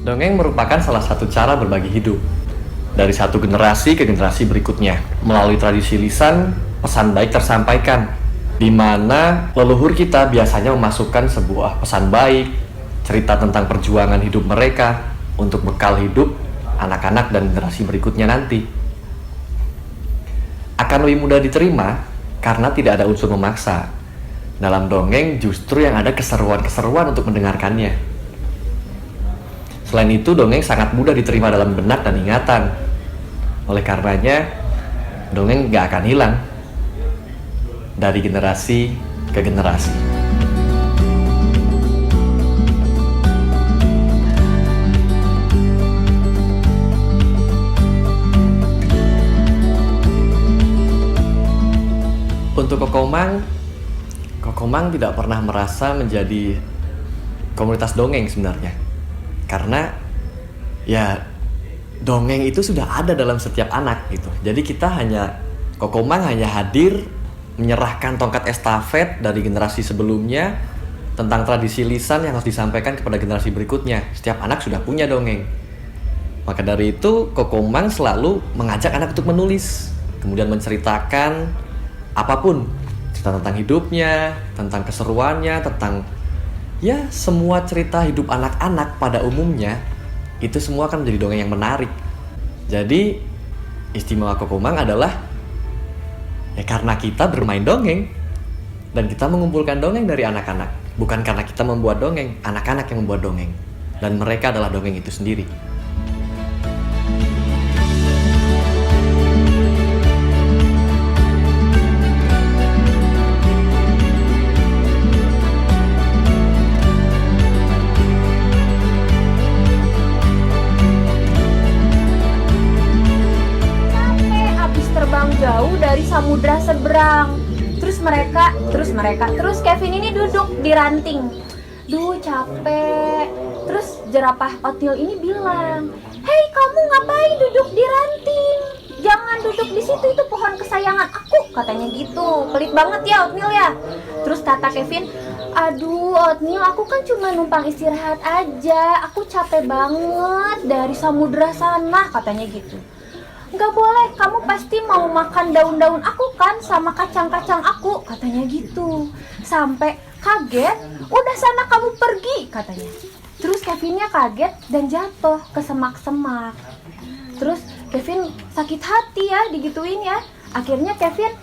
Dongeng merupakan salah satu cara berbagi hidup dari satu generasi ke generasi berikutnya. Melalui tradisi lisan, pesan baik tersampaikan, di mana leluhur kita biasanya memasukkan sebuah pesan baik, cerita tentang perjuangan hidup mereka untuk bekal hidup anak-anak dan generasi berikutnya nanti. Akan lebih mudah diterima karena tidak ada unsur memaksa. Dalam dongeng justru yang ada keseruan-keseruan untuk mendengarkannya. Selain itu, dongeng sangat mudah diterima dalam benak dan ingatan. Oleh karenanya, dongeng gak akan hilang dari generasi ke generasi. Untuk Kokomang tidak pernah merasa menjadi komunitas dongeng sebenarnya. Karena ya dongeng itu sudah ada dalam setiap anak gitu. Jadi Kokomang hanya hadir menyerahkan tongkat estafet dari generasi sebelumnya tentang tradisi lisan yang harus disampaikan kepada generasi berikutnya. Setiap anak sudah punya dongeng. Maka dari itu Kokomang selalu mengajak anak untuk menulis, kemudian menceritakan apapun, cerita tentang hidupnya, tentang keseruannya, tentang ya semua cerita hidup anak-anak pada umumnya. Itu semua kan menjadi dongeng yang menarik. Jadi istimewa Kokomang adalah ya karena kita bermain dongeng dan kita mengumpulkan dongeng dari anak-anak. Bukan karena kita membuat dongeng, anak-anak yang membuat dongeng, dan mereka adalah dongeng itu sendiri. Jauh dari samudra seberang. Terus Kevin ini duduk di ranting. Duh, capek. Terus jerapah Oatmeal ini bilang, "Hei, kamu ngapain duduk di ranting? Jangan duduk di situ, itu pohon kesayangan aku," katanya gitu. Pelit banget ya Oatmeal ya. Terus kata Kevin, "Aduh, Oatmeal, aku kan cuma numpang istirahat aja. Aku capek banget dari samudra sana," katanya gitu. "Nggak boleh, kamu pasti mau makan daun-daun aku kan, sama kacang-kacang aku," katanya gitu. Sampai kaget, "Udah sana kamu pergi," katanya. Terus Kevinnya kaget dan jatuh ke semak-semak. Terus Kevin sakit hati ya digituin ya. Akhirnya Kevin,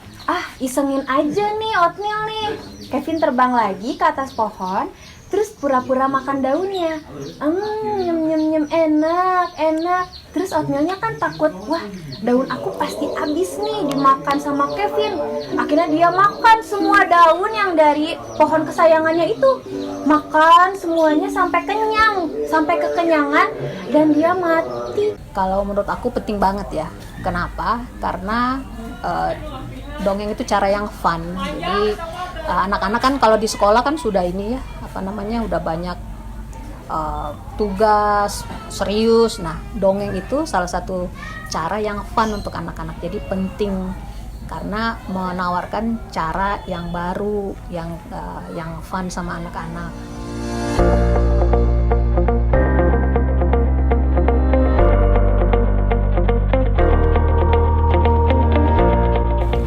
isengin aja nih Oatmeal nih. Kevin terbang lagi ke atas pohon, terus pura-pura makan daunnya. Nyem, enak. Terus Oatmealnya kan takut, wah daun aku pasti habis nih dimakan sama Kevin. Akhirnya dia makan semua daun yang dari pohon kesayangannya itu. Makan semuanya sampai kenyang, sampai kekenyangan, dan dia mati. Kalau menurut aku penting banget ya. Kenapa? Karena dongeng itu cara yang fun. Jadi anak-anak kan kalau di sekolah kan sudah ini ya, udah banyak tugas serius. Nah, dongeng itu salah satu cara yang fun untuk anak-anak. Jadi penting karena menawarkan cara yang baru, yang fun sama anak-anak.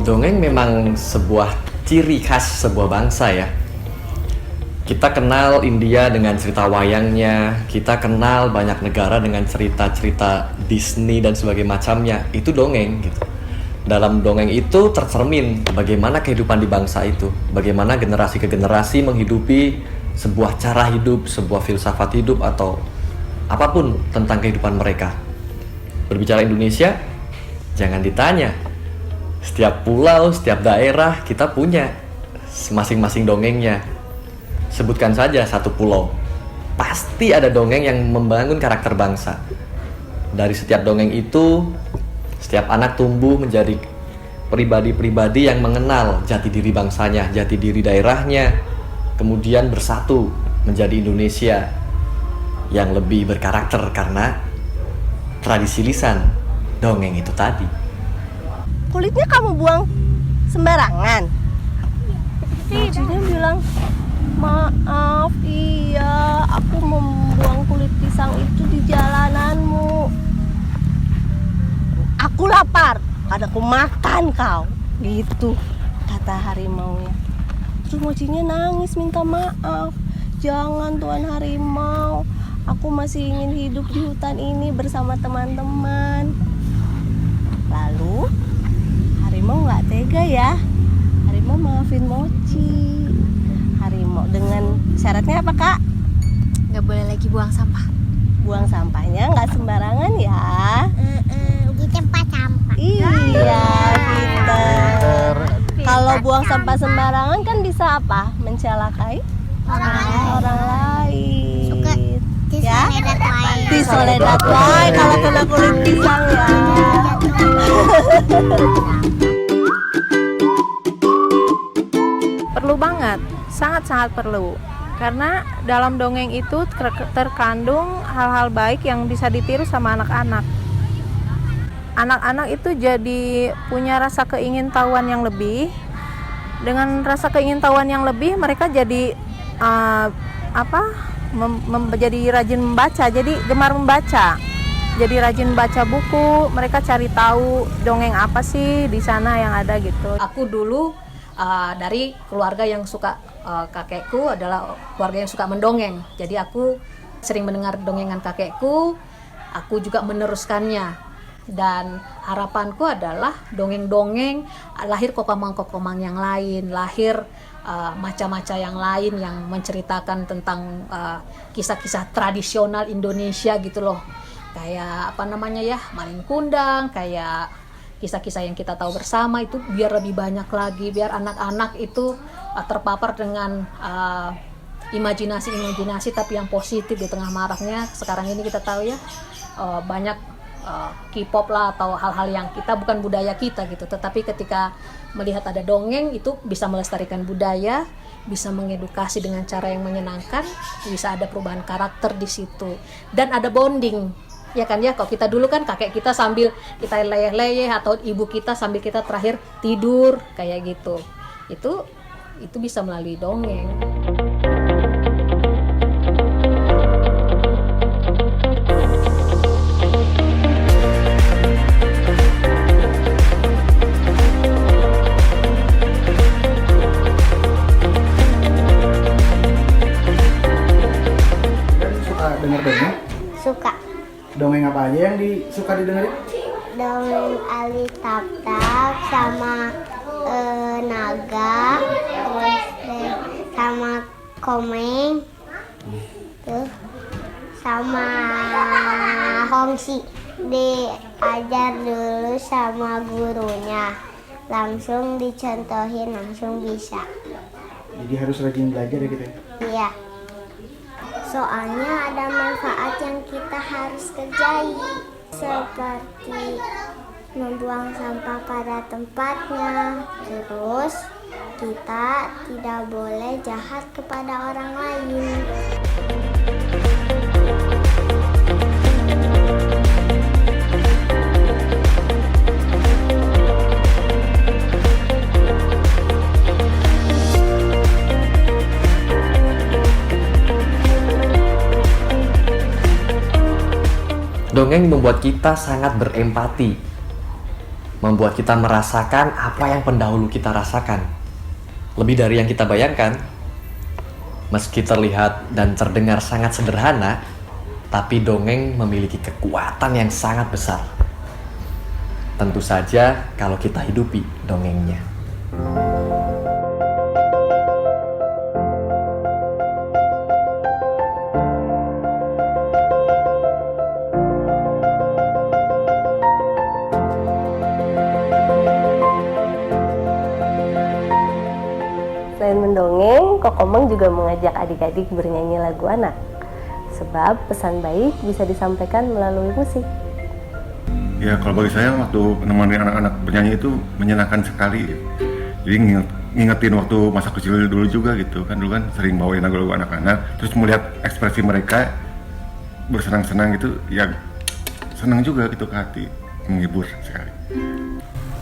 Dongeng memang sebuah ciri khas sebuah bangsa ya. Kita kenal India dengan cerita wayangnya, kita kenal banyak negara dengan cerita-cerita Disney dan sebagainya macamnya. Itu dongeng gitu. Dalam dongeng itu tercermin bagaimana kehidupan di bangsa itu, bagaimana generasi ke generasi menghidupi sebuah cara hidup, sebuah filsafat hidup atau apapun tentang kehidupan mereka. Berbicara Indonesia, jangan ditanya. Setiap pulau, setiap daerah kita punya masing-masing dongengnya. Sebutkan saja satu pulau, pasti ada dongeng yang membangun karakter bangsa. Dari setiap dongeng itu, setiap anak tumbuh menjadi pribadi-pribadi yang mengenal jati diri bangsanya, jati diri daerahnya, kemudian bersatu menjadi Indonesia yang lebih berkarakter karena tradisi lisan dongeng itu tadi. Kulitnya kamu buang sembarangan? Dia bilang, "Maaf, iya, aku membuang kulit pisang itu di akan aku makan kau. Gitu kata harimaunya. Terus mochinya nangis minta maaf. Jangan Tuan Harimau, aku masih ingin hidup di hutan ini bersama teman-teman. Lalu harimau nggak tega ya. Harimau maafin Mochi. Harimau dengan syaratnya apa kak? Nggak boleh lagi buang sampah. Buang sampahnya nggak sembarangan ya. Di tempat sampah. Iya, pinter. Kalau buang sampah sembarangan kan bisa apa? Mencelakai orang lain. Ya? Di soledad wae kalau kena kulit pisang ya. Perlu banget, sangat-sangat perlu. Karena dalam dongeng itu terkandung hal-hal baik yang bisa ditiru sama anak-anak. Anak-anak itu jadi punya rasa keingintahuan yang lebih. Dengan rasa keingintahuan yang lebih, mereka jadi jadi rajin membaca, jadi gemar membaca. Jadi rajin baca buku, mereka cari tahu dongeng apa sih di sana yang ada gitu. Aku dulu dari keluarga yang suka, kakekku adalah keluarga yang suka mendongeng. Jadi aku sering mendengar dongengan kakekku, aku juga meneruskannya. Dan harapanku adalah dongeng-dongeng lahir kokomang-kokomang yang lain, lahir maca-maca yang lain yang menceritakan tentang kisah-kisah tradisional Indonesia gitu loh. Kayak apa namanya ya, Malin Kundang, kayak kisah-kisah yang kita tahu bersama itu biar lebih banyak lagi, biar anak-anak itu terpapar dengan imajinasi tapi yang positif di tengah maraknya sekarang ini kita tahu ya banyak K-pop lah atau hal-hal yang kita bukan budaya kita gitu. Tetapi ketika melihat ada dongeng itu bisa melestarikan budaya, bisa mengedukasi dengan cara yang menyenangkan, bisa ada perubahan karakter di situ dan ada bonding. Ya kan ya, kalau kita dulu kan kakek kita sambil kita leyeh-leyeh atau ibu kita sambil kita terakhir tidur kayak gitu. Itu bisa melalui dongeng. Dengar dongeng? Suka. Dongeng apa aja yang suka didengerin? Dongeng Ali Tap-Tap sama naga, terus sama komeng, tuh sama Hongsi. Diajar dulu sama gurunya, langsung dicontohin langsung bisa. Jadi harus rajin belajar ya kita. Iya. Soalnya ada manfaat yang kita harus kerjai, seperti membuang sampah pada tempatnya. Terus kita tidak boleh jahat kepada orang lain. Dongeng membuat kita sangat berempati, membuat kita merasakan apa yang pendahulu kita rasakan. Lebih dari yang kita bayangkan. Meski terlihat dan terdengar sangat sederhana, tapi dongeng memiliki kekuatan yang sangat besar. Tentu saja kalau kita hidupi dongengnya. Selain mendongeng, Kokomang juga mengajak adik-adik bernyanyi lagu anak. Sebab pesan baik bisa disampaikan melalui musik. Ya kalau bagi saya waktu menemani anak-anak bernyanyi itu menyenangkan sekali. Jadi ngingetin waktu masa kecil dulu juga gitu kan. Dulu kan sering bawain lagu-lagu anak-anak. Terus melihat ekspresi mereka bersenang-senang gitu, ya senang juga gitu ke hati, menghibur sekali.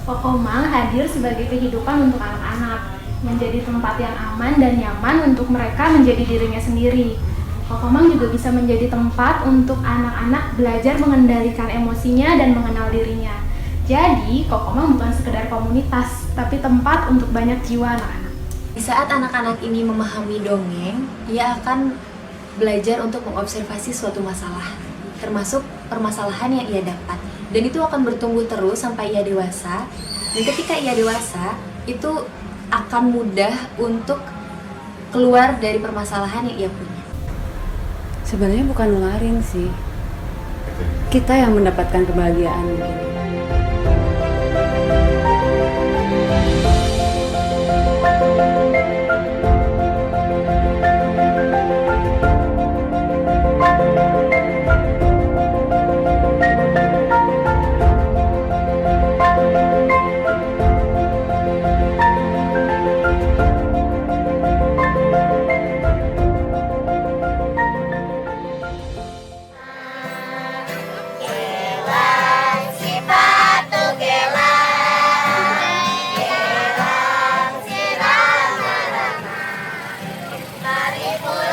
Kokomang hadir sebagai kehidupan untuk anak-anak, menjadi tempat yang aman dan nyaman untuk mereka menjadi dirinya sendiri. Kokomang juga bisa menjadi tempat untuk anak-anak belajar mengendalikan emosinya dan mengenal dirinya. Jadi, Kokomang bukan sekedar komunitas, tapi tempat untuk banyak jiwa anak-anak. Di saat anak-anak ini memahami dongeng, ia akan belajar untuk mengobservasi suatu masalah, termasuk permasalahan yang ia dapat. Dan itu akan bertumbuh terus sampai ia dewasa. Dan ketika ia dewasa, itu akan mudah untuk keluar dari permasalahan yang ia punya. Sebenarnya bukan nularin sih. Kita yang mendapatkan kebahagiaan begini. Mari